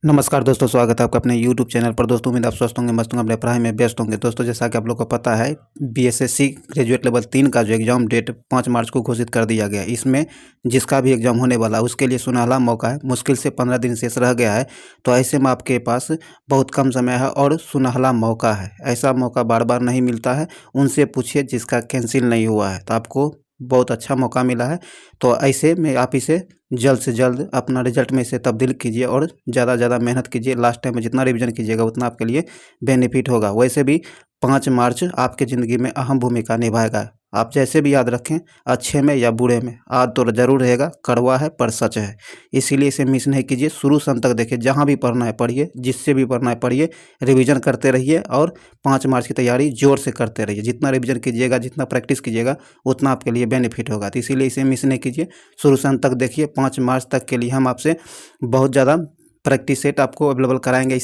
नमस्कार दोस्तों, स्वागत है आपका अपने YouTube चैनल पर। दोस्तों उम्मीद आप स्वस्थ होंगे, मस्त होंगे, अपने पढ़ाई में व्यस्त होंगे। दोस्तों जैसा कि आप लोग को पता है, बीएसएससी ग्रेजुएट लेवल 3 का जो एग्ज़ाम डेट 5 मार्च को घोषित कर दिया गया है। इसमें जिसका भी एग्ज़ाम होने वाला है उसके लिए सुनहला मौका है। मुश्किल से 15 दिन शेष रह गया है, तो ऐसे में आपके पास बहुत कम समय है और सुनहला मौका है। ऐसा मौका बार बार नहीं मिलता है। उनसे पूछिए जिसका कैंसिल नहीं हुआ है, तो आपको बहुत अच्छा मौका मिला है। तो ऐसे में आप इसे जल्द से जल्द अपना रिजल्ट में इसे तब्दील कीजिए और ज़्यादा से ज़्यादा मेहनत कीजिए। लास्ट टाइम में जितना रिवीजन कीजिएगा उतना आपके लिए बेनिफिट होगा। वैसे भी 5 मार्च आपकी ज़िंदगी में अहम भूमिका निभाएगा। आप जैसे भी याद रखें, अच्छे में या बुरे में, आज तो ज़रूर रहेगा। कड़वा है पर सच है, इसीलिए इसे मिस नहीं कीजिए। शुरू से अंत तक देखिए, जहाँ भी पढ़ना है पढ़िए, जिससे भी पढ़ना है पढ़िए, रिवीजन करते रहिए और 5 मार्च की तैयारी ज़ोर से करते रहिए। जितना रिवीजन कीजिएगा, जितना प्रैक्टिस कीजिएगा, उतना आपके लिए बेनिफिट होगा। तो इसीलिए इसे मिस नहीं कीजिए, शुरू से अंत तक देखिए। 5 मार्च तक के लिए हम आपसे बहुत ज़्यादा प्रैक्टिस सेट आपको अवेलेबल कराएंगे।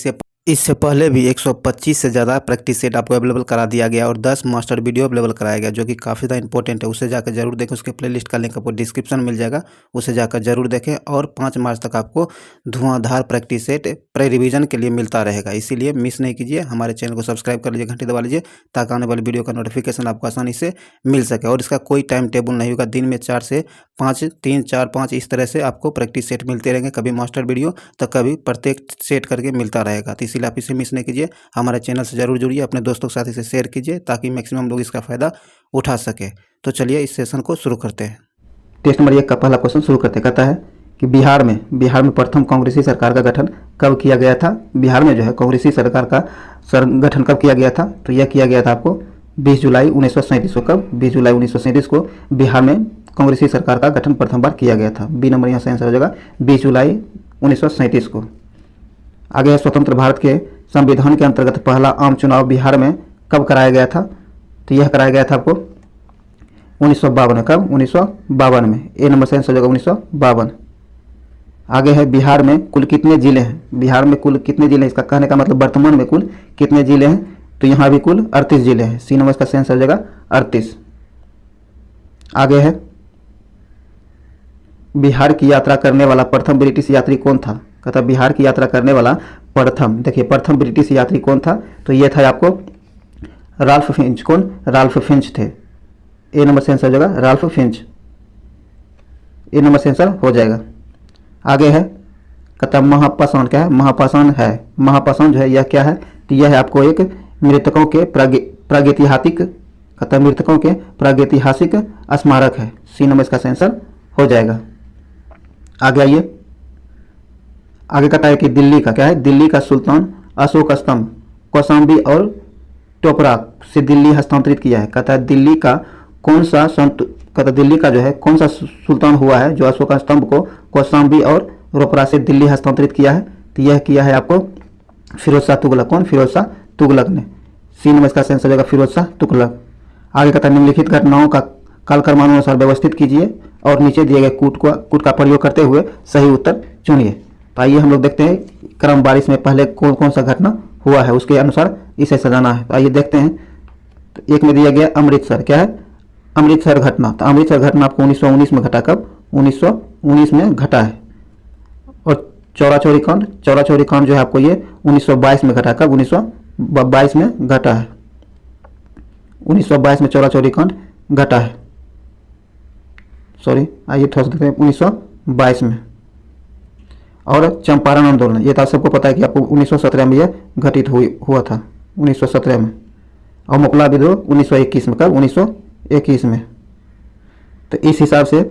इससे पहले भी 125 से ज़्यादा प्रैक्टिस सेट आपको अवेलेबल करा दिया गया और 10 मास्टर वीडियो अवेलेबल कराया गया, जो कि काफ़ी ज़्यादा इंपॉर्टेंट है। उसे जाकर जरूर देखें। उसके प्लेलिस्ट का लिंक आपको डिस्क्रिप्शन मिल जाएगा, उसे जाकर जरूर देखें। और 5 मार्च तक आपको धुआंधार प्रैक्टिस सेट प्री रिवीजन के लिए मिलता रहेगा, इसीलिए मिस नहीं कीजिए। हमारे चैनल को सब्सक्राइब कर लीजिए, घंटी दबा लीजिए, ताकि आने वाली वीडियो का नोटिफिकेशन आपको आसानी से मिल सके। और इसका कोई टाइम टेबल नहीं होगा, दिन में 4 से 5, 3, 4, 5 इस तरह से आपको प्रैक्टिस सेट मिलते रहेंगे। कभी मास्टर वीडियो तो कभी प्रत्येक सेट करके मिलता रहेगा। तो इसीलिए आप इसे मिस नहीं कीजिए। हमारे चैनल से जरूर जुड़िए, अपने दोस्तों के साथ इसे शेयर कीजिए, ताकि मैक्सिमम लोग इसका फ़ायदा उठा सके। तो चलिए इस सेशन को शुरू करते हैं। टेस्ट नंबर 1 का पहला क्वेश्चन शुरू करते। कहता है कि बिहार में प्रथम कांग्रेसी सरकार का गठन कब किया गया था। बिहार में जो है कांग्रेसी सरकार का गठन कब किया गया था, तो यह किया गया था आपको 20 जुलाई 1937 को। कब? 20 जुलाई 1937 को बिहार में कांग्रेसी सरकार का गठन प्रथम बार किया गया था। बी नंबर यहाँ से आंसर हो जाएगा, 20 जुलाई 1937 को। आगे है, स्वतंत्र भारत के संविधान के अंतर्गत पहला आम चुनाव बिहार में कब कराया गया था, तो यह कराया गया था आपको 1952 में। कब? 1952 में। ए नंबर से आंसर हो जाएगा 1952। आगे है, बिहार में कुल कितने जिले हैं। बिहार में कुल कितने जिले हैं, इसका कहने का मतलब वर्तमान में कुल कितने जिले हैं, तो यहाँ भी कुल 38 जिले हैं। सी नंबर का आंसर हो जाएगा 38। आगे है, बिहार की यात्रा करने वाला प्रथम ब्रिटिश यात्री कौन था। कहता बिहार की यात्रा करने वाला प्रथम, देखिए प्रथम ब्रिटिश यात्री कौन था, तो यह था आपको राल्फ फिंच। कौन? राल्फ फिंच थे। ए नंबर से आंसर हो जाएगा राल्फ फिंच। ए नंबर से आंसर हो जाएगा। आगे है, कहता महापाषाण क्या है। महापाषाण है, महापाषाण जो है यह क्या है, तो यह है आपको एक मृतकों के प्रागैतिहासिक, कहता मृतकों के प्रागैतिहासिक स्मारक है। सी नंबर इसका आंसर हो जाएगा। आगे आइए, आगे कहता है कि दिल्ली का क्या है। दिल्ली का सुल्तान अशोक स्तंभ कौशाम्बी और टोपरा से दिल्ली हस्तांतरित किया है। कहता है दिल्ली का कौन सा कहता दिल्ली का जो है कौन सा सुल्तान हुआ है जो अशोक स्तंभ को कौशाम्बी और रोपरा से दिल्ली हस्तांतरित किया है, तो यह किया है आपको फिरोज शाह तुगलक। कौन? फिरोज शाह तुगलक ने। सी नंबर इसका आंसर हो जाएगा फिरोज शाह तुगलक। आगे कहता है निम्नलिखित घटनाओं का कालक्रमानुसार व्यवस्थित कीजिए और नीचे दिए गए कूट का प्रयोग करते हुए सही उत्तर चुनिए। तो आइए हम लोग देखते हैं क्रम बारिश में पहले कौन कौन सा घटना हुआ है, उसके अनुसार इसे सजाना है। तो आइए देखते हैं। तो एक में दिया गया अमृतसर, क्या है? अमृतसर घटना। तो अमृतसर घटना आपको 1919 में घटा। कब? 1919 में घटा है। और चौरा चौरी कांड जो है आपको ये 1922 में घटा। कब? 1922 में घटा है। 1922 में चौरा चौरी कांड घटा है। सॉरी, आइए थोड़ा सा देखते हैं 1922 में। और चंपारण आंदोलन, ये तो सबको पता है कि आपको 1917 में यह घटित हुआ था, 1917 में। और मुकला विद्रोह 1921 में। कब? 1921 में। तो इस हिसाब से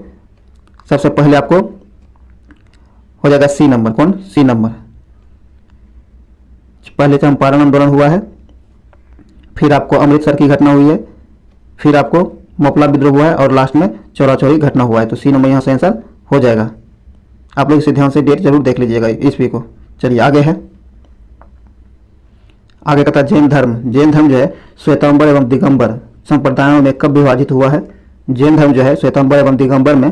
सबसे पहले आपको हो जाएगा सी नंबर। कौन? C number. पहले चंपारण आंदोलन हुआ है, फिर आपको अमृतसर की घटना हुई है, फिर आपको मुकला विद्रोह हुआ है और लास्ट में चौरा चौरी घटना हुआ है। तो सी नंबर यहाँ से आंसर हो जाएगा। आप लोग इसे ध्यान से डेट जरूर देख लीजिएगा ईस्वी को। चलिए आगे है, आगे कहता है जैन धर्म। जैन धर्म जो है श्वेतांबर एवं दिगंबर संप्रदायों में कब विभाजित हुआ है। जैन धर्म जो है श्वेतांबर एवं दिगंबर में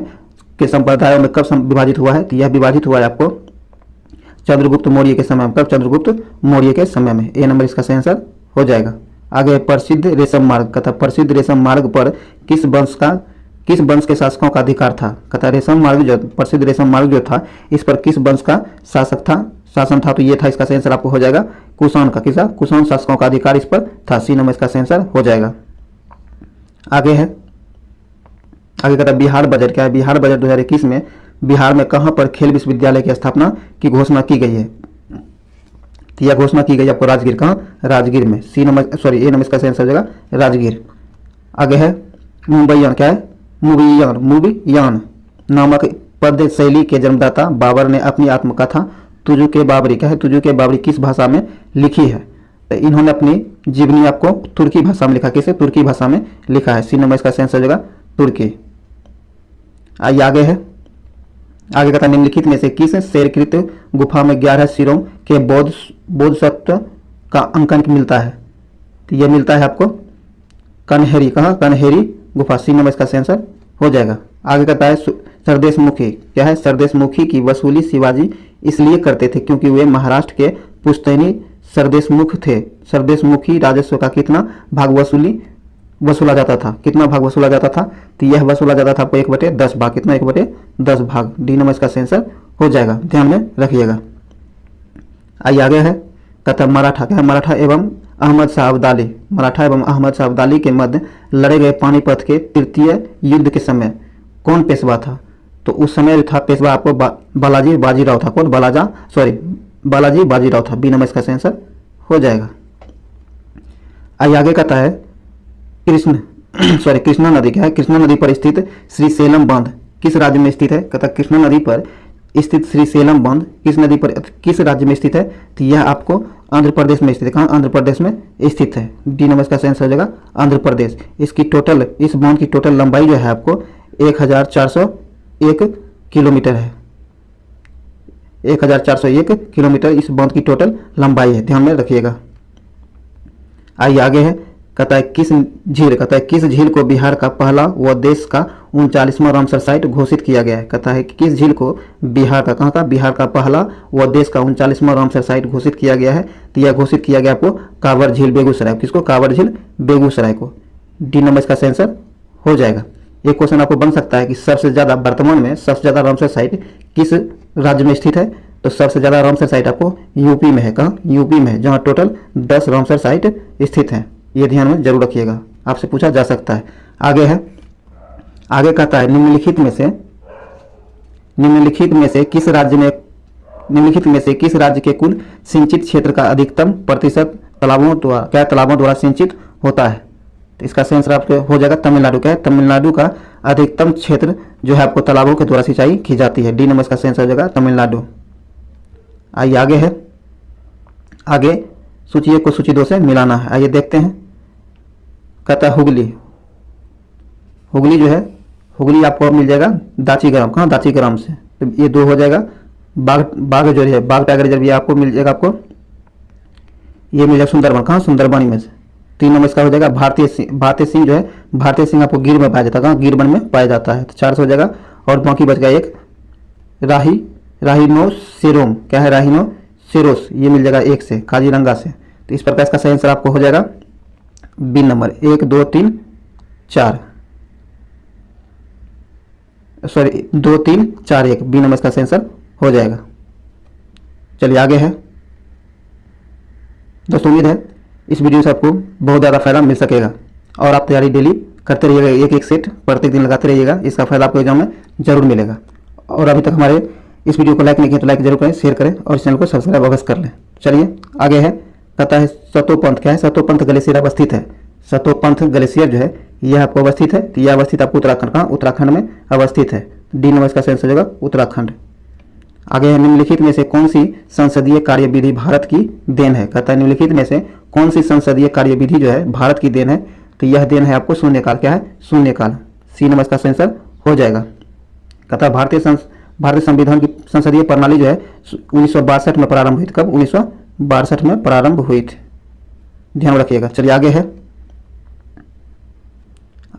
के संप्रदायों में कब विभाजित हुआ है, तो यह विभाजित हुआ है आपको चंद्रगुप्त मौर्य के समय में। कब? चंद्रगुप्त मौर्य के समय में। ए नंबर इसका आंसर हो जाएगा। आगे प्रसिद्ध रेशम मार्ग, कहता प्रसिद्ध रेशम मार्ग पर किस वंश के शासकों का अधिकार था। कहता रेशम मार्ग जो प्रसिद्ध रेशम मार्ग जो था, इस पर किस वंश का शासक था, शासन था, तो ये था इसका आंसर आपको हो जाएगा कुषाण का। किसका? कुषाण शासकों का अधिकार इस पर था। सी नंबर इसका आंसर हो जाएगा। आगे है, आगे कहता है बिहार बजट क्या है? बिहार बजट 2021 में बिहार में कहां पर खेल विश्वविद्यालय की स्थापना की घोषणा की गई है? तो यह घोषणा की गई आपको राजगीर। कहां? राजगीर में। सी नंबर सॉरी ए नंबर इसका आंसर हो जाएगा राजगीर। आगे है मुंबईयान क्या है? मूवीयान नामक पद्य शैली के जन्मदाता बाबर ने अपनी आत्मकथा तुजु के बाबरी क्या है? तुजु के बाबरी किस भाषा में लिखी है? तो इन्होंने अपनी जीवनी आपको तुर्की भाषा में लिखा। किसे? तुर्की भाषा में लिखा है। सी नंबर इसका आंसर हो जाएगा तुर्की। आइए आगे है, आगे कहता है निम्नलिखित में से किस शेरकृत गुफा में 11 सिरों के बोधसत्व का अंकन मिलता है? तो यह मिलता है आपको कन्हेरी। कहाँ? कन्हेरी गुफा। सी नंबर इसका आंसर हो जाएगा। आगे कहता है सरदेशमुखी क्या है? सरदेशमुखी की वसूली शिवाजी इसलिए करते थे क्योंकि वे महाराष्ट्र के पुश्तैनी सरदेशमुख थे। सरदेशमुखी राजस्व का कितना भाग वसूला जाता था? कितना भाग वसूला जाता था? तो यह वसूला जाता था आपको 1/10 भाग। कितना? 1/10 भाग। डी नंबर इसका आंसर हो जाएगा, ध्यान में रखिएगा। आइए आगे है, कहता मराठा क्या है? मराठा एवं अहमद शाह अब्दाली, मराठा एवं अहमद शाह अब्दाली के मध्य लड़े गए पानीपत के तृतीय युद्ध के समय कौन पेशवा था? तो उस समय था पेशवा आपको बालाजी बाजीराव था। कौन? बालाजी बाजीराव था। बी नंबर इसका आंसर हो जाएगा। आइए आगे कहता है कृष्णा नदी क्या है? कृष्णा नदी पर स्थित श्रीशैलम बांध किस राज्य में स्थित है? कहता कृष्णा नदी पर स्थित श्रीशैलम बांध किस नदी पर किस राज्य में स्थित है? तो यह आपको आंध्र प्रदेश में स्थित है। कहाँ? आंध्र प्रदेश में स्थित है। डी नंबर इसका आंसर हो जाएगा आंध्र प्रदेश। इसकी टोटल, इस बांध की टोटल लंबाई जो है आपको 1401 किलोमीटर है। 1401 किलोमीटर इस बांध की टोटल लंबाई है, ध्यान में रखिएगा। आइए आगे है, कहता है किस झील को बिहार का पहला व देश का 39वां रामसर साइट घोषित किया गया है? कहता है कि किस झील को बिहार का, कहाँ का? बिहार का पहला व देश का 39वां रामसर साइट घोषित किया गया है। तो यह घोषित किया गया आपको कांवर झील बेगूसराय। किसको? कांवर झील बेगूसराय को। डी नंबर इसका आंसर हो जाएगा। एक क्वेश्चन आपको बन सकता है कि सबसे ज्यादा वर्तमान में सबसे ज्यादा रामसर साइट किस राज्य में स्थित है? तो सबसे ज्यादा रामसर साइट आपको यूपी में है। कहाँ? यूपी में है, जहाँ टोटल 10 रामसर साइट स्थित है। ये ध्यान में जरूर रखिएगा, आपसे पूछा जा सकता है। आगे है, आगे कहता है निम्नलिखित में से किस राज्य के कुल सिंचित क्षेत्र का अधिकतम प्रतिशत तालाबों द्वारा सिंचित होता है? तो इसका आंसर आपको हो जाएगा तमिलनाडु। क्या है? तमिलनाडु का अधिकतम क्षेत्र जो है आपको तालाबों के द्वारा सिंचाई की जाती है। डी नंबर इसका आंसर हो जाएगा तमिलनाडु। आइए आगे है, आगे सूची 1 को सूची 2 से मिलाना है। आइए देखते हैं। कहता है हुगली जो है, हुगली आपको मिल जाएगा दाचीग्राम। कहाँ? दाचीग्राम से। तो ये 2 हो जाएगा। बाघ जो है, बाघ टाइगर रिजर्व, ये आपको मिल जाएगा, आपको ये मिल जाएगा सुंदरबन। कहाँ? सुंदरबनी में से। 3 नंबर इसका हो जाएगा भारतीय सिंह जो है, भारतीय सिंह आपको गिर में पाया जाता है। कहाँ? गिरवन में पाया जाता है। तो 4 से हो जाएगा। और बाकी बच गया एक राहिनोसेरोम। क्या है? राहिनोसेरोस, ये मिल जाएगा 1 से, काजीरंगा से। तो इस प्रकार इसका सही आंसर आपको हो जाएगा B number 1 2 3 4 sorry 2 3 4 1 B number इसका आंसर हो जाएगा। चलिए आगे है दोस्तों, उम्मीद है इस वीडियो से आपको बहुत ज़्यादा फायदा मिल सकेगा और आप तैयारी डेली करते रहिएगा। एक सेट प्रत्येक दिन लगाते रहिएगा, इसका फायदा आपको एग्जाम में जरूर मिलेगा। और अभी तक हमारे इस वीडियो को लाइक नहीं किया तो लाइक जरूर करें, शेयर करें और चैनल को सब्सक्राइब अवश्य कर लें। चलिए आगे है, कहता है सतोपंथ क्या है? सतोपंथ ग्लेशियर अवस्थित है। सतोपंथ ग्लेशियर जो है यह आपको अवस्थित है। तो यह अवस्थित आपको उत्तराखंड का, उत्तराखंड में अवस्थित है। डी नंबर इसका आंसर हो जाएगा उत्तराखंड। आगे है निम्नलिखित में से कौन सी संसदीय कार्यविधि भारत की देन है? कहता है निम्नलिखित में से कौन सी संसदीय कार्यविधि जो है भारत की देन है? तो यह देन है आपको शून्यकाल। क्या है? शून्यकाल। सी नंबर इसका आंसर हो जाएगा। कहता है भारतीय संविधान की संसदीय प्रणाली जो है 1962 में प्रारंभ हुई थी। कब? 1962 में प्रारंभ हुई थी, ध्यान रखिएगा। चलिए आगे है,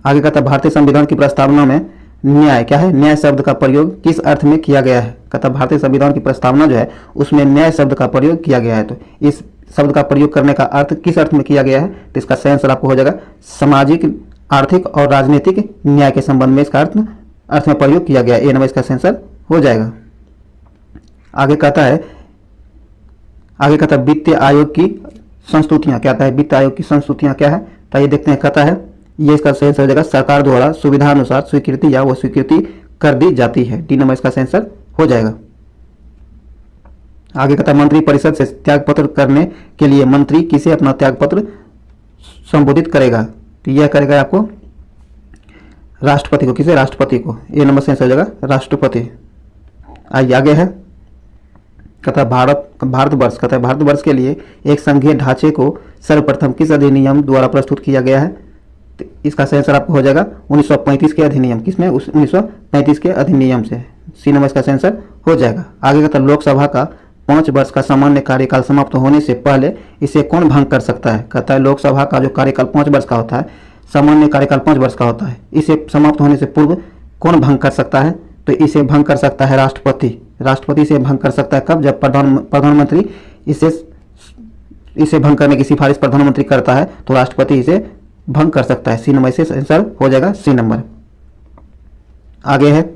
आगे कहता है भारतीय संविधान की प्रस्तावना में न्याय क्या है? न्याय शब्द का प्रयोग किस अर्थ में किया गया है? कहता भारतीय संविधान की प्रस्तावना जो है उसमें न्याय शब्द का प्रयोग किया गया है। तो इस शब्द का प्रयोग करने का अर्थ किस अर्थ में किया गया है? तो इसका सही आंसर आपको हो जाएगा सामाजिक, आर्थिक और राजनीतिक न्याय के संबंध में इसका अर्थ में प्रयोग किया गया है। ए नंबर इसका आंसर हो जाएगा। आगे कहता है आगे कहता है वित्त आयोग की संस्तुतियाँ, क्या आता है वित्त आयोग की संस्तुतियाँ क्या है, तो ये देखते हैं। कहता है ये इसका सही आंसर हो जाएगा सरकार द्वारा सुविधा अनुसार स्वीकृति या वो स्वीकृति कर दी जाती है। डी नंबर इसका सही आंसर हो जाएगा। आगे कहता है मंत्री परिषद से त्यागपत्र करने के लिए मंत्री किसे अपना त्यागपत्र संबोधित करेगा, तो यह करेगा आपको राष्ट्रपति को। किसे, राष्ट्रपति को। ए नंबर से आंसर हो जाएगा राष्ट्रपति। आइए आगे है, कहता है भारतवर्ष, कहता है भारतवर्ष के लिए एक संघीय ढांचे को सर्वप्रथम किस अधिनियम द्वारा प्रस्तुत किया गया है, तो इसका सही आंसर आपको हो जाएगा 1935 के अधिनियम। किसमें, 1935 के अधिनियम से। सी नंबर इसका सही आंसर हो जाएगा। आगे कहता है लोकसभा का 5 वर्ष का सामान्य कार्यकाल समाप्त होने से पहले इसे कौन भंग कर सकता है। कहता है लोकसभा का जो कार्यकाल 5 वर्ष का होता है, सामान्य कार्यकाल 5 वर्ष का होता है, इसे समाप्त होने से पूर्व कौन भंग कर सकता है, तो इसे भंग कर सकता है राष्ट्रपति। राष्ट्रपति इसे भंग कर सकता है कब, जब प्रधानमंत्री इसे भंग करने की सिफारिश प्रधानमंत्री करता है तो राष्ट्रपति इसे भंग कर सकता है। सी नंबर से आंसर हो जाएगा सी नंबर। आगे है,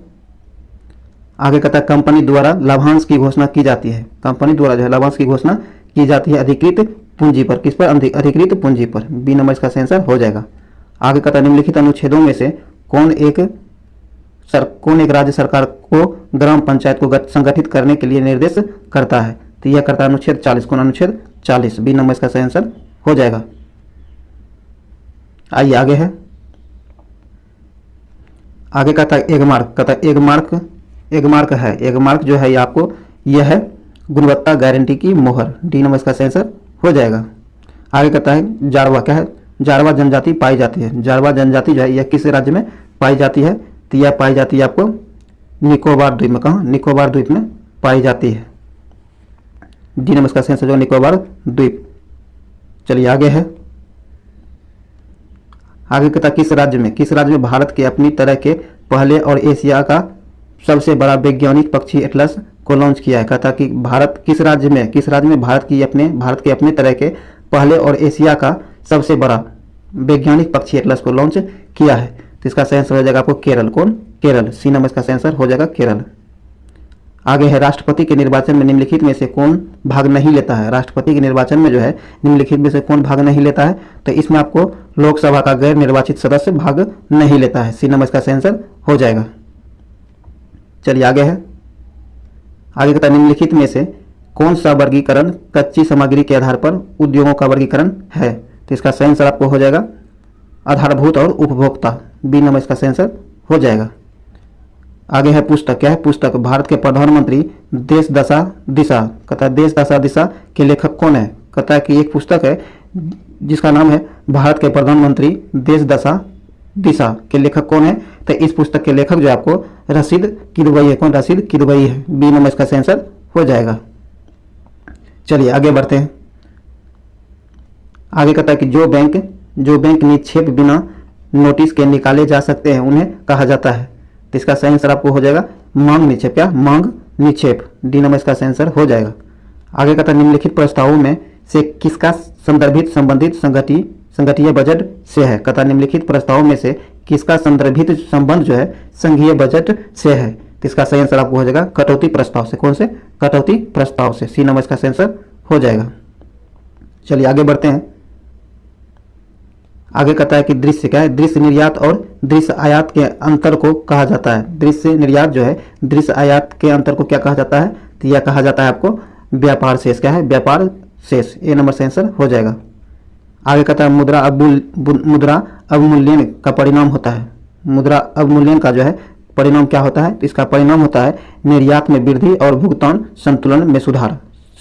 आगे कहता है कंपनी द्वारा लाभांश की घोषणा की जाती है। कंपनी द्वारा जो है लाभांश की घोषणा की जाती है अधिकृत पूंजी पर। किस पर, अधिकृत पूंजी पर। बी नंबर इसका सही आंसर हो जाएगा। आगे कहता है निम्नलिखित अनुच्छेदों में से कौन एक राज्य सरकार को ग्राम पंचायत को संगठित करने के लिए निर्देश करता है, तो यह करता है अनुच्छेद 40। कौन, अनुच्छेद 40। बी नंबर इसका सही आंसर हो जाएगा। आइए आगे है, आगे कहता है एगमार्क, कहता है एगमार्क है, एगमार्क जो है ये आपको यह है गुणवत्ता गारंटी की मोहर। डी नंबर इसका सही आंसर हो जाएगा। आगे कहता है जारवा, क्या है, जारवा जनजाति पाई जाती है। जारवा जनजाति जो है यह किस राज्य में पाई जाती है, तो यह पाई जाती है आपको निकोबार द्वीप में। कहाँ, निकोबार द्वीप में पाई जाती है। डी नंबर इसका सही आंसर जो निकोबार द्वीप। चलिए आगे है, आगे कहता किस राज्य में भारत के अपनी तरह के पहले और एशिया का सबसे बड़ा वैज्ञानिक पक्षी एटलस को लॉन्च किया है। कहता कि भारत किस राज्य में भारत के अपने तरह के पहले और एशिया का सबसे बड़ा वैज्ञानिक पक्षी एटलस को लॉन्च किया है, तो इसका सही आंसर हो जाएगा आपको केरल। कौन, केरल। सी नंबर इसका सही आंसर हो जाएगा केरल। आगे है राष्ट्रपति के निर्वाचन में निम्नलिखित में से कौन भाग नहीं लेता है। राष्ट्रपति के निर्वाचन में जो है निम्नलिखित में से कौन भाग नहीं लेता है, तो इसमें आपको लोकसभा का गैर निर्वाचित सदस्य भाग नहीं लेता है। सी नंबर इसका सही आंसर हो जाएगा। चलिए आगे है, आगे कहता है निम्नलिखित में से कौन सा वर्गीकरण कच्ची सामग्री के आधार पर उद्योगों का वर्गीकरण है, तो इसका सही आंसर आपको हो जाएगा आधारभूत और उपभोक्ता। बी नंबर इसका सही आंसर हो जाएगा। आगे है पुस्तक, क्या है, पुस्तक भारत के प्रधानमंत्री देश दशा दिशा। कहता है देश दशा दिशा के लेखक कौन है, कहता है कि एक पुस्तक है जिसका नाम है भारत के प्रधानमंत्री देश दशा दिशा के लेखक कौन है, तो इस पुस्तक के लेखक जो आपको रशीद किदवई है। कौन, रशीद किदवई है। बी नंबर इसका सही आंसर हो जाएगा। चलिए आगे बढ़ते हैं। आगे कहता है कि जो बैंक निक्षेप बिना नोटिस के निकाले जा सकते हैं उन्हें कहा जाता है, तो इसका सही आंसर आपको हो जाएगा मांग निक्षेप। क्या, मांग निक्षेप। डी नंबर इसका सही आंसर हो जाएगा। आगे कहता है निम्नलिखित प्रस्तावों में से किसका संदर्भित संबंधित संगठीय बजट से है। कहता निम्नलिखित प्रस्तावों में से किसका संदर्भित संबंध जो है संघीय बजट से है, तो इसका सही आंसर आपको हो जाएगा कटौती प्रस्ताव से। कौन से, कटौती प्रस्ताव से। सी नंबर इसका सही आंसर हो जाएगा। चलिए आगे बढ़ते हैं। आगे कहता है कि दृश्य, क्या है, दृश्य निर्यात और दृश्य आयात के अंतर को कहा जाता है। दृश्य निर्यात जो है दृश्य आयात के अंतर को क्या कहा जाता है, तो यह कहा जाता है आपको व्यापार शेष। क्या है, व्यापार शेष। ए नंबर से आंसर हो जाएगा। आगे कहता है मुद्रा अवमूल्यन का परिणाम होता है। मुद्रा अवमूल्यन का जो है परिणाम क्या होता है, तो इसका परिणाम होता है निर्यात में वृद्धि और भुगतान संतुलन में सुधार।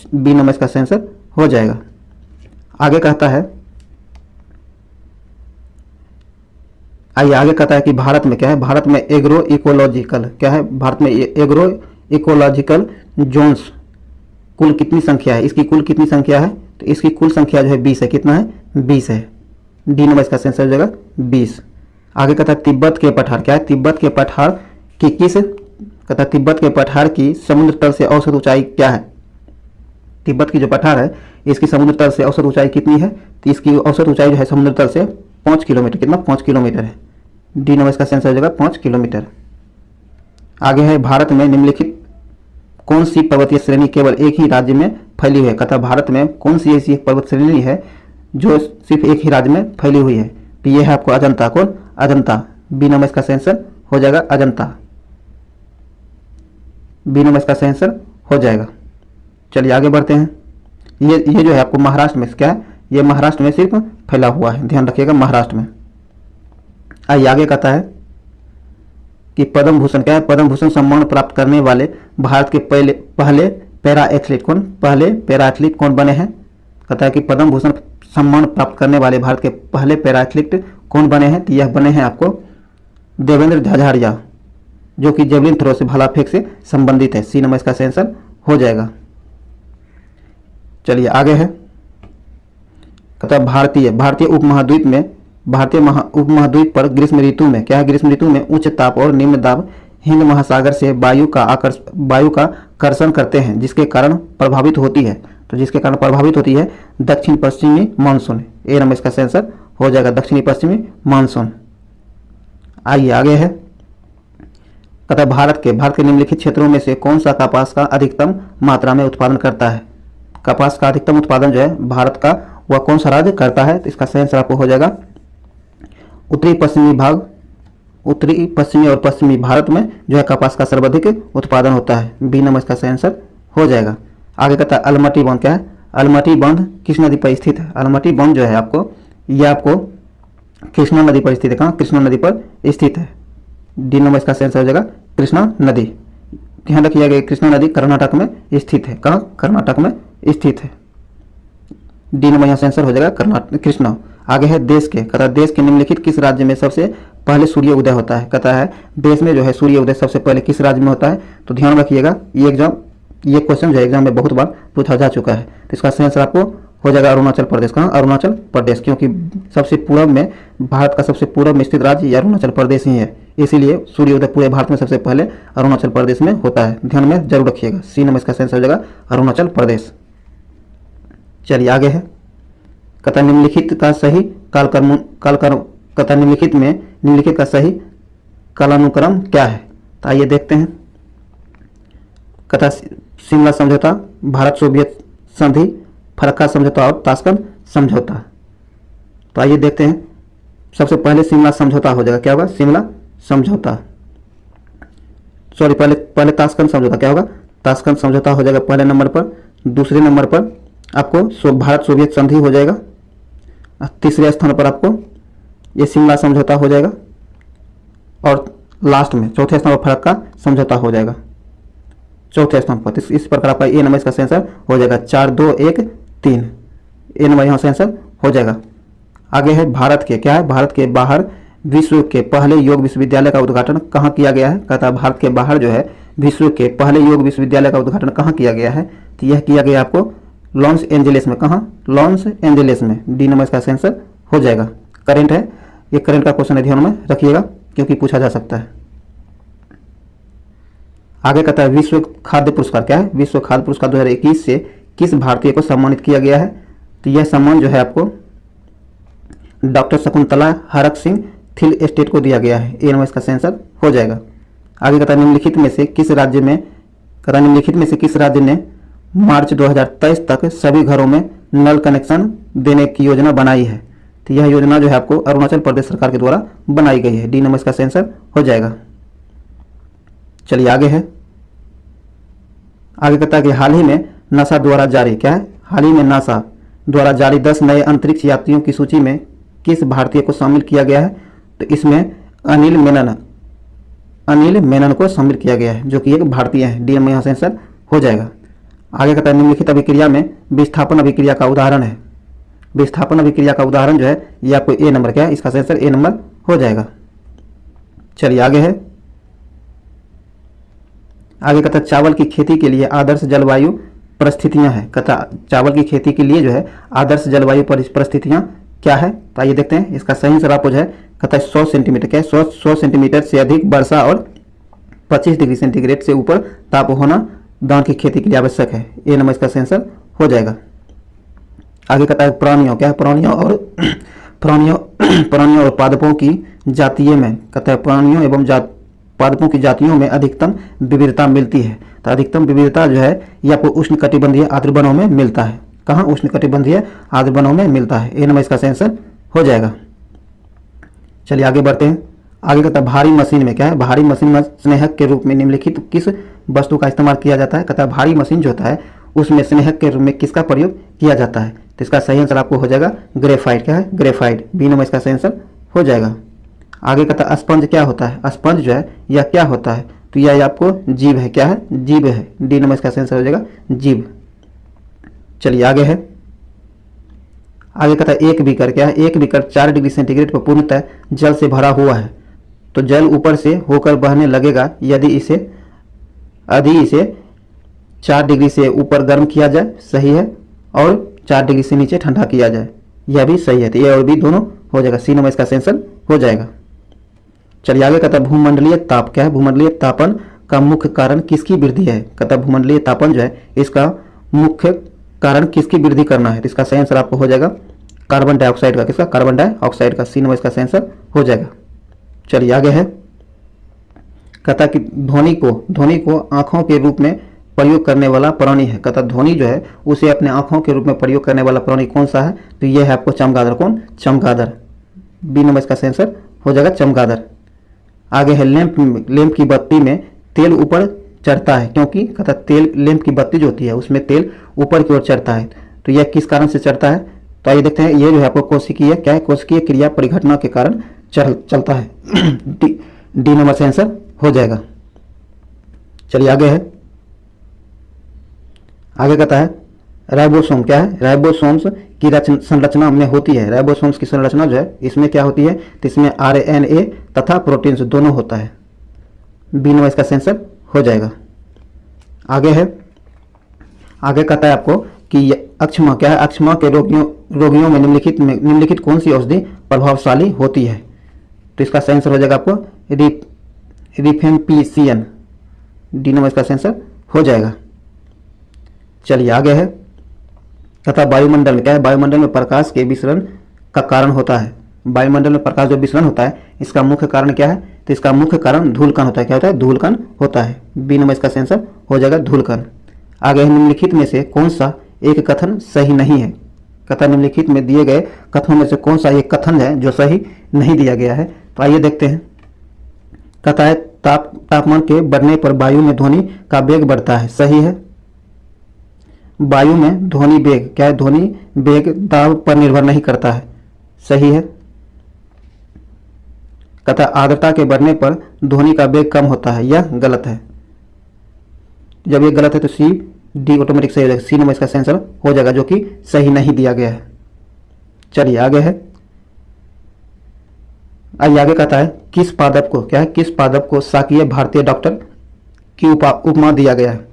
बी नंबर इसका सही आंसर हो जाएगा। आगे कहता है, आइए आगे कहता है कि भारत में क्या है, भारत में एग्रो इकोलॉजिकल, क्या है, भारत में एग्रो इकोलॉजिकल जोन्स कुल कितनी संख्या है, इसकी कुल कितनी संख्या है, तो इसकी कुल संख्या जो है 20 है। कितना है, 20 है। डी नंबर इसका आंसर हो जाएगा 20। आगे कहता है तिब्बत के पठार, क्या है, तिब्बत के पठार की किस, कहता है तिब्बत के पठार की समुद्र तल से औसत ऊंचाई क्या है। तिब्बत की जो पठार है इसकी समुद्र तल से औसत ऊंचाई कितनी है, तो इसकी औसत ऊंचाई जो है समुद्र तल से 5 किलोमीटर। कितना, 5 किलोमीटर है। डी नंबर इसका आंसर हो जाएगा 5 किलोमीटर। आगे है भारत में निम्नलिखित कौन सी पर्वतीय श्रेणी केवल एक ही राज्य में फैली हुई है? कहता भारत में कौन सी ऐसी एक पर्वत श्रेणी है जो सिर्फ एक ही राज्य में फैली हुई है? तो ये है आपको अजंता। कौन? अजंता। बी नंबर इसका सही आंसर हो जाएगा अजंता। बी नंबर इसका सही आंसर हो जाएगा। चलिए आगे बढ़ते हैं। ये जो है आपको महाराष्ट्र में क्या है? ये महाराष्ट्र में सिर्फ फैला हुआ है, ध्यान रखिएगा महाराष्ट्र में। आइए आगे कहता है कि पद्म भूषण क्या है? पद्म भूषण सम्मान प्राप्त करने वाले भारत के पहले पैरा एथलीट कौन? पहले पैरा एथलीट कौन बने हैं? कहता है कि पद्म भूषण सम्मान प्राप्त करने वाले भारत के पहले पैरा एथलीट कौन बने हैं? तो यह बने हैं आपको देवेंद्र झाझड़िया, जो कि जेवलिन थ्रो से भाला फेंक से संबंधित है। सी नंबर इसका सही आंसर हो जाएगा। चलिए आगे है। कहता है भारतीय उपमहाद्वीप में उपमहाद्वीप पर ग्रीष्म ऋतु में क्या है? ग्रीष्म ऋतु में उच्च ताप और निम्न दाब हिंद महासागर से वायु का कर्षण करते हैं, जिसके कारण प्रभावित होती है। तो जिसके कारण प्रभावित होती है दक्षिण पश्चिमी मानसून। ए नंबर इसका सही आंसर हो जाएगा दक्षिणी पश्चिमी मानसून। आइए आगे है। कहता है भारत के निम्नलिखित क्षेत्रों में से कौन सा कपास का अधिकतम मात्रा में उत्पादन करता है? कपास का अधिकतम उत्पादन जो है भारत का वह कौन सा राज्य करता है? तो इसका सही आंसर आपको हो जाएगा उत्तरी पश्चिमी और पश्चिमी भारत में जो है कपास का सर्वाधिक उत्पादन होता है। बी नंबर इसका सही आंसर हो जाएगा। आगे कहता है अलमटी बांध क्या है? अलमटी बांध किस नदी पर स्थित है? अलमटी बांध जो है आपको कृष्णा नदी पर स्थित है। कहाँ? कृष्णा नदी पर स्थित है। डी नंबर इसका सही आंसर हो जाएगा कृष्णा नदी। ध्यान रखिएगा कृष्णा नदी कर्नाटक में स्थित है। कहाँ? कर्नाटक में स्थित है। डी नंबर यहाँ से आंसर हो जाएगा कृष्णा। आगे है देश के। कहता है देश के निम्नलिखित किस राज्य में सबसे पहले सूर्य उदय होता है? कहता है देश में जो है सूर्य उदय सबसे पहले किस राज्य में होता है? तो ध्यान रखिएगा ये क्वेश्चन जो है एग्जाम में बहुत बार पूछा जा चुका है। तो इसका सही आंसर आपको हो जाएगा अरुणाचल प्रदेश। कहाँ? अरुणाचल प्रदेश, क्योंकि सबसे पूर्व में भारत का सबसे पूर्व में स्थित राज्य अरुणाचल प्रदेश ही है, इसीलिए सूर्योदय पूरे भारत में सबसे पहले अरुणाचल प्रदेश में होता है। ध्यान में जरूर रखिएगा। सी नंबर इसका सही आंसर हो जाएगा अरुणाचल प्रदेश। चलिए आगे है। कहता निम्नलिखित का सही निम्नलिखित का सही कालानुक्रम क्या है? तो आइए देखते हैं। कहता शिमला समझौता, भारत सोवियत संधि, फरक्का समझौता और ताशकंद समझौता। तो आइए देखते हैं। सबसे पहले शिमला समझौता हो जाएगा। क्या होगा? शिमला समझौता। सॉरी, पहले ताशकंद समझौता। क्या होगा? ताशकंद समझौता हो जाएगा पहले नंबर पर। दूसरे नंबर पर आपको भारत सोवियत संधि हो जाएगा। तीसरे स्थान पर आपको ये शिमला समझौता हो जाएगा और लास्ट में चौथे स्थान पर फरक्का समझौता हो जाएगा। चौथे स्थान पर इस प्रकार आपका ए नंबर इसका सही आंसर हो जाएगा 4 2 1 3। ए नंबर यहाँ से आंसर हो जाएगा। आगे है भारत के। क्या है? भारत के बाहर विश्व के पहले योग विश्वविद्यालय का उद्घाटन कहाँ किया गया है? कहता है भारत के बाहर जो है विश्व के पहले योग विश्वविद्यालय का उद्घाटन कहाँ किया गया है? तो यह किया गया आपको लॉस एंजलिस में। कहाँ? लॉस एंजलिस में। डी नंबर इसका सही आंसर हो जाएगा। करेंट है, ये करेंट का क्वेश्चन है, ध्यान में रखिएगा क्योंकि पूछा जा सकता है। आगे कहता है विश्व खाद्य पुरस्कार। क्या है? विश्व खाद्य पुरस्कार 2021 से किस भारतीय को सम्मानित किया गया है? तो यह सम्मान जो है आपको doctor Shakuntala Harak Singh Thiel estate को दिया गया है। ए नंबर इसका सही आंसर हो जाएगा। आगे कहता है निम्नलिखित में से किस राज्य ने मार्च 2023 तक सभी घरों में नल कनेक्शन देने की योजना बनाई है? तो यह योजना जो है आपको अरुणाचल प्रदेश सरकार के द्वारा बनाई गई है। डी नंबर इसका सही आंसर हो जाएगा। चलिए आगे है। आगे कहता है कि हाल ही में नासा द्वारा जारी। क्या है? हाल ही में नासा द्वारा जारी 10 नए अंतरिक्ष यात्रियों की सूची में किस भारतीय को शामिल किया गया है? तो इसमें अनिल मेनन को शामिल किया गया है, जो कि एक भारतीय है। डी नंबर यहाँ से आंसर हो जाएगा। आगे कहता है निम्नलिखित अभिक्रिया में विस्थापन अभिक्रिया का उदाहरण है। विस्थापन अभिक्रिया का उदाहरण जो है ये आपको ए नंबर क्या है? इसका सही आंसर ए नंबर हो जाएगा। चलिए आगे है। आगे कहता है चावल की खेती के लिए आदर्श जलवायु परिस्थितियां हैं। कहता चावल की खेती के लिए जो है आदर्श जलवायु परिस्थितियां क्या है? तो आइए देखते हैं। इसका सही आंसर आपको जो है कहता है 100 सेंटीमीटर। क्या है? 100 सेंटीमीटर से अधिक वर्षा और 25 डिग्री सेंटीग्रेड से ऊपर ताप होना धान की खेती के लिए आवश्यक है। ए नंबर इसका सही आंसर हो जाएगा। आगे कहता है प्राणियों। क्या है? प्राणियों और पादपों की जातीय में। कहता है प्राणियों एवं पादपों की जातियों में अधिकतम विविधता मिलती है? तो अधिकतम विविधता जो है ये आपको उष्णकटिबंधीय आर्द्र वनों में मिलता है। कहाँ? उष्णकटिबंधीय आर्द्र वनों में मिलता है। ए नंबर इसका सही आंसर हो जाएगा। चलिए आगे बढ़ते हैं। आगे कहता है भारी मशीन में क्या है? भारी मशीन में स्नेहक के रूप में निम्नलिखित किस वस्तु का इस्तेमाल किया जाता है? कहता है भारी मशीन जो होता है उसमें स्नेहक के रूप में किसका प्रयोग किया जाता है? तो इसका सही आंसर आपको हो जाएगा ग्रेफाइट। क्या है? ग्रेफाइट। बी नंबर इसका सही आंसर हो जाएगा। आगे कहता है स्पंज क्या होता है? स्पंज जो है यह क्या होता है? तो यह आपको जीव है। क्या है? जीव है। डी नंबर इसका सही आंसर हो जाएगा जीव। चलिए आगे है। आगे कहता है एक बीकर क्या है? एक बीकर 4 डिग्री सेंटीग्रेड पर पूर्णतः जल से भरा हुआ है तो जल ऊपर से होकर बहने लगेगा यदि इसे 4 डिग्री से ऊपर गर्म किया जाए। सही है। और 4 डिग्री से नीचे ठंडा किया जाए। यह भी सही है। तो ये और भी दोनों हो जाएगा। सी नंबर इसका आंसर हो जाएगा। चलिए आगे कहता है भूमंडलीय ताप क्या है? भूमंडलीय तापन का मुख्य कारण किसकी वृद्धि है? कहता है भूमंडलीय तापन जो है इसका मुख्य कारण किसकी वृद्धि करना है? तो इसका सही आंसर आपको हो जाएगा कार्बन डाइऑक्साइड का। किसका? कार्बन डाइऑक्साइड का। सी नंबर इसका सही आंसर हो जाएगा। चलिए आगे है। कहता कि ध्वनि को आंखों के रूप में प्रयोग करने वाला प्राणी है। कहता ध्वनि जो है उसे अपने आंखों के रूप में प्रयोग करने वाला प्राणी कौन सा है? तो यह है आपको चमगादड़। कौन? चमगादड़। बी नंबर इसका सही आंसर हो जाएगा चमगादड़। आगे है लैंप की बत्ती में तेल ऊपर चढ़ता है क्योंकि कहता तेल लैंप की बत्ती जो होती है उसमें तेल ऊपर की ओर चढ़ता है तो यह किस कारण से चढ़ता है? तो आइए देखते हैं। ये जो है आपको कोशिकीय क्या है? कोशिकीय क्रिया परिघटना के कारण चलता है। डी नंबर से आंसर हो जाएगा। चलिए आगे है। आगे कहता है राइबोसोम क्या है? राइबोसोम्स की संरचना में होती है। राइबोसोम्स की संरचना जो है इसमें क्या होती है? तो इसमें RNA तथा प्रोटीन्स दोनों होता है। बी नंबर इसका आंसर हो जाएगा। आगे है। आगे कहता है आपको कि अक्षमा क्या है? अक्षमा के रोगियों में निम्नलिखित कौन सी औषधि प्रभावशाली होती है? तो इसका सही आंसर हो जाएगा आपको रिफेम्पिसिन। डी नंबर इसका सही आंसर हो जाएगा। चलिए आगे है। तथा वायुमंडल में क्या है? वायुमंडल में प्रकाश के विसरण का कारण होता है। वायुमंडल में प्रकाश जो विसरण होता है इसका मुख्य कारण क्या है? तो इसका मुख्य कारण धूलकण होता है। क्या होता है? धूलकण होता है। बी नंबर इसका सही आंसर हो जाएगा धूलकण। आगे निम्नलिखित में से कौन सा एक कथन सही नहीं है? कहता निम्नलिखित में दिए गए कथनों में से कौन सा एक कथन है जो सही नहीं दिया गया है? तो आइए देखते हैं। कहता है तापमान के बढ़ने पर वायु में ध्वनि का वेग बढ़ता है। सही है। वायु में ध्वनि वेग क्या है? ध्वनि वेग दाब पर निर्भर नहीं करता है। सही है। कहता आर्द्रता के बढ़ने पर ध्वनि का वेग कम होता है। यह गलत है। जब ये गलत है तो सी डी ऑटोमेटिक सही हो जाएगा। सी नंबर इसका आंसर हो जाएगा जो कि सही नहीं दिया गया है। चलिए आगे है। आइए आगे कहता है किस पादप को क्या है? किस पादप को शाकीय भारतीय डॉक्टर की उपमा दिया गया है?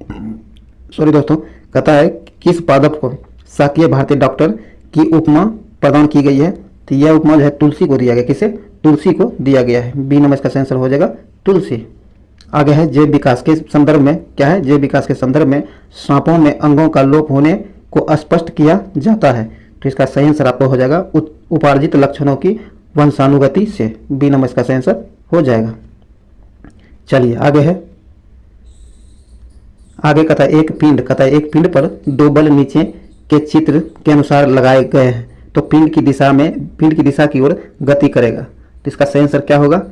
सॉरी दोस्तों। कहता है किस पादप को शाकीय भारतीय डॉक्टर की उपमा प्रदान की गई है? तो यह उपमा जो है तुलसी को दिया गया। किसे? तुलसी को दिया गया है। बी नंबर इसका आंसर हो जाएगा तुलसी। आगे है जैव विकास के संदर्भ में क्या है? जैव विकास के संदर्भ में सांपों में अंगों का लोप होने को स्पष्ट किया जाता है। तो इसका सही आंसर आपको हो जाएगा उपार्जित लक्षणों की वंशानुगति से। बी नंबर इसका सही आंसर हो जाएगा। चलिए आगे है। आगे कहता है एक पिंड पर 2 बल नीचे के चित्र के अनुसार लगाए गए हैं तो पिंड की दिशा की ओर गति करेगा। तो इसका सही आंसर क्या होगा?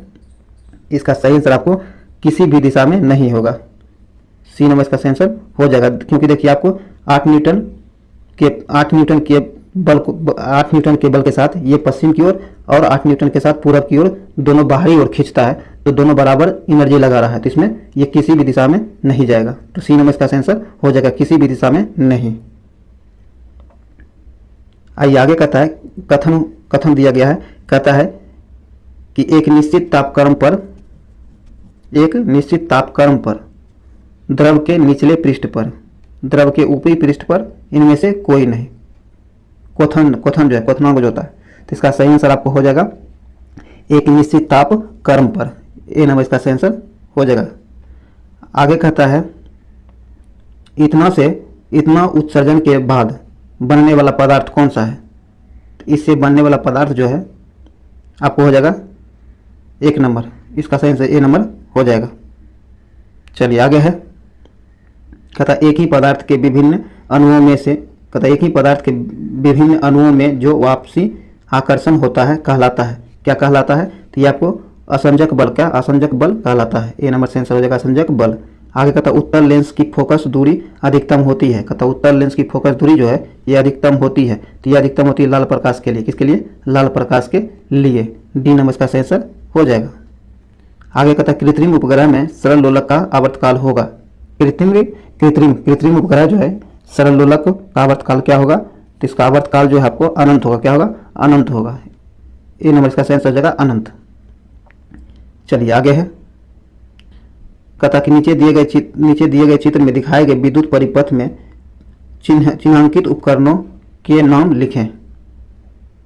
इसका सही आंसर आपको किसी भी दिशा में नहीं होगा। सी नंबर इसका सही आंसर हो जाएगा क्योंकि देखिए आपको 8 न्यूटन के बल के साथ ये पश्चिम की ओर और 8 न्यूटन के साथ पूरब की ओर दोनों बाहरी ओर खींचता है तो दोनों बराबर एनर्जी लगा रहा है तो इसमें ये किसी भी दिशा में नहीं जाएगा। तो सी नंबर इसका आंसर हो जाएगा किसी भी दिशा में नहीं। आइए आगे कहता है कथन दिया गया है। कहता है कि एक निश्चित तापक्रम पर द्रव के निचले पृष्ठ पर द्रव के ऊपरी पृष्ठ पर इनमें से कोई नहीं। क्वथन जो है क्वथनांक जो होता है तो इसका सही आंसर आपको हो जाएगा एक निश्चित तापक्रम पर। ए नंबर इसका सही आंसर हो जाएगा। आगे कहता है इतना उत्सर्जन के बाद बनने वाला पदार्थ कौन सा है? इससे बनने वाला पदार्थ जो है आपको हो जाएगा 1 नंबर। इसका सही आंसर ए नंबर हो जाएगा। चलिए आगे है, कहता एक ही पदार्थ के विभिन्न अणुओं में से, कहता एक ही पदार्थ के विभिन्न अणुओं में जो वापसी आकर्षण होता है कहलाता है, क्या कहलाता है? तो ये आपको असंजक बल, क्या असंजक बल कहलाता है। ए नंबर से आंसर हो जाएगा असंजक बल। आगे कहता उत्तल लेंस की फोकस दूरी अधिकतम होती है, कहता उत्तल लेंस की फोकस दूरी जो है ये अधिकतम होती है, तो ये अधिकतम होती है लाल प्रकाश के लिए, किसके लिए? लाल प्रकाश के लिए। डी नंबर का आंसर हो जाएगा। आगे कहता कृत्रिम उपग्रह में सरल लोलक का आवर्तकाल होगा, कृत्रिम उपग्रह जो है सरल लोलक का आवर्तकाल क्या होगा? तो इसका आवर्तकाल जो है आपको अनंत होगा, क्या होगा? अनंत होगा। ए नंबर इसका आंसर हो जाएगा अनंत। चलिए आगे है, कहता कि नीचे दिए गए चित्र में दिखाए गए विद्युत परिपथ में चिन्हांकित उपकरणों के नाम लिखें।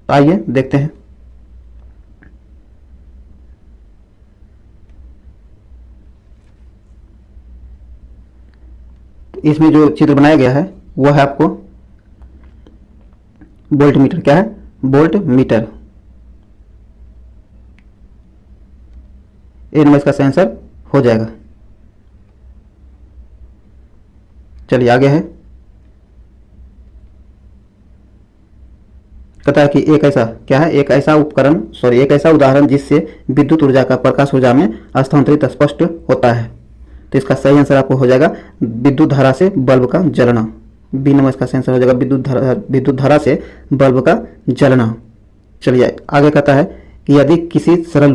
आइए देखते हैं। इसमें जो चित्र बनाया गया है वह है आपको वोल्ट मीटर, क्या है? Volt meter. ए नंबर इसका आंसर हो जाएगा। चलिए आगे है, कहता है कि एक ऐसा, क्या है? एक ऐसा उदाहरण जिससे विद्युत ऊर्जा का प्रकाश ऊर्जा में स्थानांतरित स्पष्ट होता है। तो इसका सही आंसर आपको हो जाएगा विद्युत धारा से बल्ब का जलना। बी नंबर इसका आंसर हो जाएगा विद्युत धारा से बल्ब का जलना। चलिए आगे कहता है कि यदि किसी सरल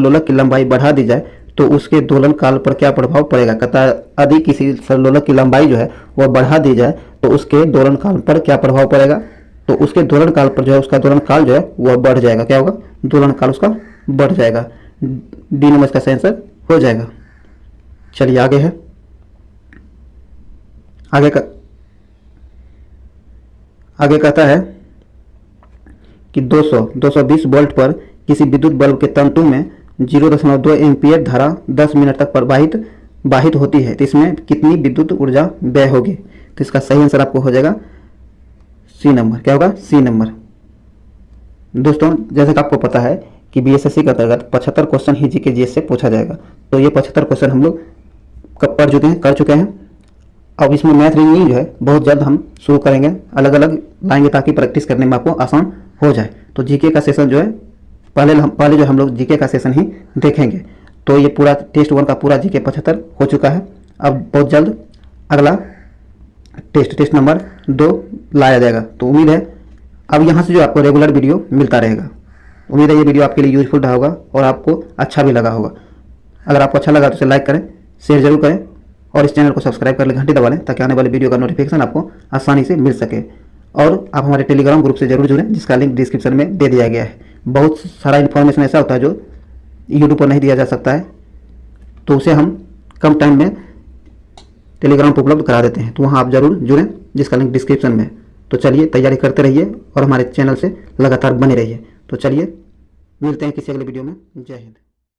लोलक की लंबाई बढ़ा दी जाए तो उसके दोलन काल पर क्या प्रभाव पड़ेगा? कहता है यदि किसी सरल लोलक की लंबाई जो है वह बढ़ा दी जाए तो उसके दोलन काल पर क्या प्रभाव पड़ेगा? तो उसके दोलन काल पर जो है उसका दोलन काल जो है वह बढ़ जाएगा, क्या होगा? दोलन काल उसका बढ़ जाएगा। डी नंबर इसका आंसर हो जाएगा। चलिए आगे है, आगे कहता है कि 220 वोल्ट पर किसी विद्युत बल्ब के तंतु में 0.2 एम्पीयर धारा 10 मिनट तक प्रवाहित होती है, तो इसमें कितनी विद्युत ऊर्जा व्यय होगी? तो इसका सही आंसर आपको हो जाएगा सी नंबर, क्या होगा? C number. दोस्तों जैसे कि आपको पता है कि बीएसएससी के अंतर्गत 75 क्वेश्चन ही जीके जीएस से पूछा जाएगा, तो ये 75 क्वेश्चन हम लोग कर चुके हैं। अब इसमें मैथ रीजनिंग जो है बहुत जल्द हम शुरू करेंगे, अलग अलग लाएंगे ताकि प्रैक्टिस करने में आपको आसान हो जाए। तो जीके का सेशन जो है पहले जो हम लोग जीके का सेशन ही देखेंगे। तो ये पूरा टेस्ट 1 का पूरा जीके 75 हो चुका है। अब बहुत जल्द अगला टेस्ट नंबर 2 लाया जाएगा। तो उम्मीद है अब यहाँ से जो आपको रेगुलर वीडियो मिलता रहेगा। उम्मीद है ये वीडियो आपके लिए यूजफुल रहा होगा और आपको अच्छा भी लगा होगा। अगर आपको अच्छा लगा तो इसे लाइक करें, शेयर जरूर करें और इस चैनल को सब्सक्राइब कर ले, घंटी दबा लें ताकि आने वाली वीडियो का नोटिफिकेशन आपको आसानी से मिल सके। और आप हमारे टेलीग्राम ग्रुप से जरूर जुड़ें जिसका लिंक डिस्क्रिप्शन में दे दिया गया है। बहुत सारा इन्फॉर्मेशन ऐसा होता है जो यूट्यूब पर नहीं दिया जा सकता है, तो उसे हम कम टाइम में टेलीग्राम पर उपलब्ध करा देते हैं, तो वहाँ आप जरूर जुड़ें जिसका लिंक डिस्क्रिप्शन में। तो चलिए तैयारी करते रहिए और हमारे चैनल से लगातार बने रहिए। तो चलिए मिलते हैं किसी अगले वीडियो में। जय हिंद।